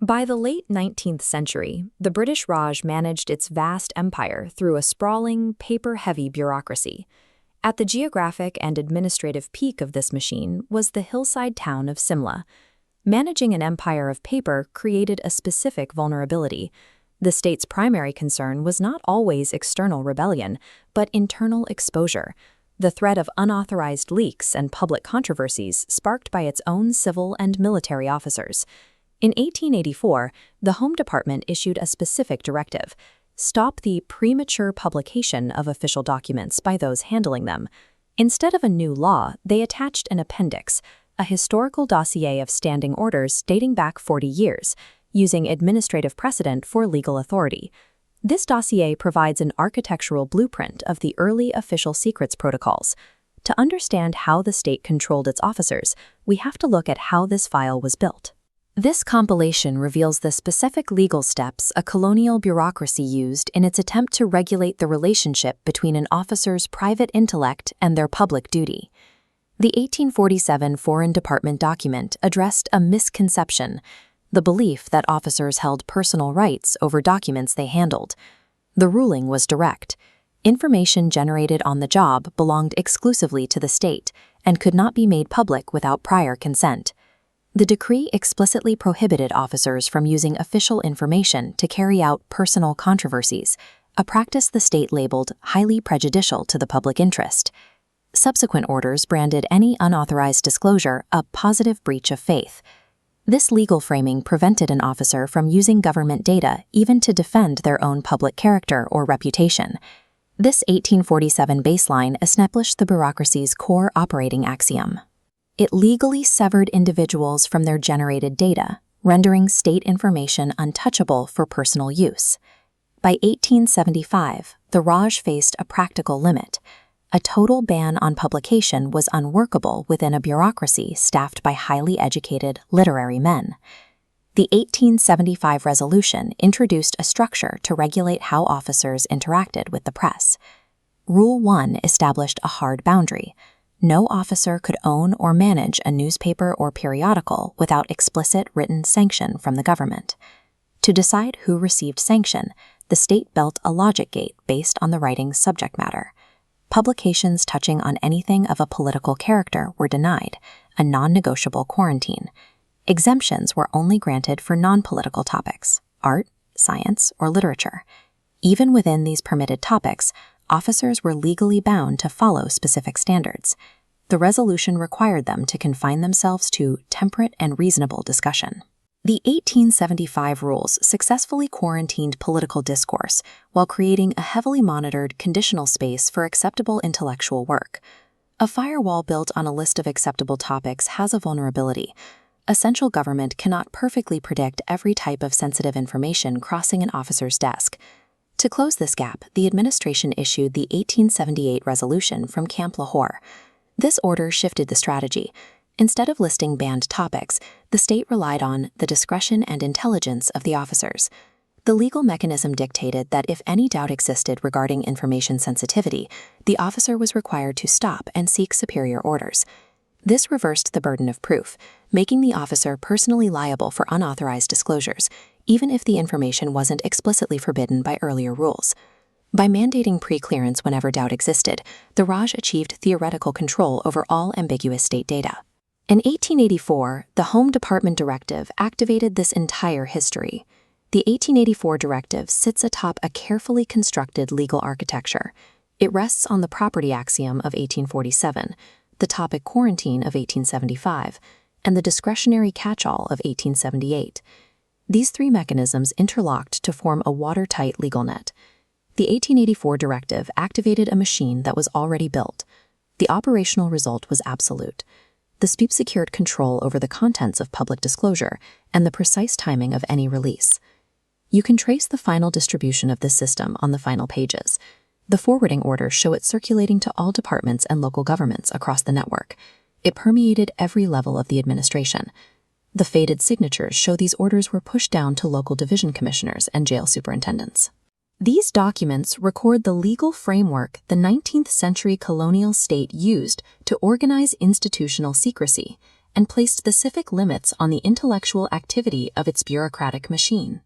By the late 19th century, the British Raj managed its vast empire through a sprawling, paper-heavy bureaucracy. At the geographic and administrative peak of this machine was the hillside town of Simla. Managing an empire of paper created a specific vulnerability. The state's primary concern was not always external rebellion, but internal exposure, the threat of unauthorized leaks and public controversies sparked by its own civil and military officers. In 1884, the Home Department issued a specific directive: stop the premature publication of official documents by those handling them. Instead of a new law, they attached an appendix, a historical dossier of standing orders dating back 40 years, using administrative precedent for legal authority. This dossier provides an architectural blueprint of the early official secrets protocols. To understand how the state controlled its officers, we have to look at how this file was built. This compilation reveals the specific legal steps a colonial bureaucracy used in its attempt to regulate the relationship between an officer's private intellect and their public duty. The 1847 Foreign Department document addressed a misconception: the belief that officers held personal rights over documents they handled. The ruling was direct. Information generated on the job belonged exclusively to the state and could not be made public without prior consent. The decree explicitly prohibited officers from using official information to carry out personal controversies, a practice the state labeled highly prejudicial to the public interest. Subsequent orders branded any unauthorized disclosure a positive breach of faith. This legal framing prevented an officer from using government data even to defend their own public character or reputation. This 1847 baseline established the bureaucracy's core operating axiom. It legally severed individuals from their generated data, rendering state information untouchable for personal use. By 1875, the Raj faced a practical limit. A total ban on publication was unworkable within a bureaucracy staffed by highly educated, literary men. The 1875 resolution introduced a structure to regulate how officers interacted with the press. Rule 1 established a hard boundary: no officer could own or manage a newspaper or periodical without explicit written sanction from the government. To decide who received sanction, the state built a logic gate based on the writing's subject matter. Publications touching on anything of a political character were denied, a non-negotiable quarantine. Exemptions were only granted for non-political topics: art, science, or literature. Even within these permitted topics, officers were legally bound to follow specific standards. The resolution required them to confine themselves to temperate and reasonable discussion. The 1875 rules successfully quarantined political discourse while creating a heavily monitored conditional space for acceptable intellectual work. A firewall built on a list of acceptable topics has a vulnerability. A central government cannot perfectly predict every type of sensitive information crossing an officer's desk. To close this gap, the administration issued the 1878 resolution from Camp Lahore. This order shifted the strategy. Instead of listing banned topics, the state relied on the discretion and intelligence of the officers. The legal mechanism dictated that if any doubt existed regarding information sensitivity, the officer was required to stop and seek superior orders. This reversed the burden of proof, making the officer personally liable for unauthorized disclosures, even if the information wasn't explicitly forbidden by earlier rules. By mandating pre-clearance whenever doubt existed, the Raj achieved theoretical control over all ambiguous state data. In 1884, the Home Department Directive activated this entire history. The 1884 directive sits atop a carefully constructed legal architecture. It rests on the property axiom of 1847, the topic quarantine of 1875, and the discretionary catch-all of 1878. These three mechanisms interlocked to form a watertight legal net. The 1884 directive activated a machine that was already built. The operational result was absolute. The SPEEP secured control over the contents of public disclosure and the precise timing of any release. You can trace the final distribution of this system on the final pages. The forwarding orders show it circulating to all departments and local governments across the network. It permeated every level of the administration. The faded signatures show these orders were pushed down to local division commissioners and jail superintendents. These documents record the legal framework the 19th century colonial state used to organize institutional secrecy and placed specific limits on the intellectual activity of its bureaucratic machine.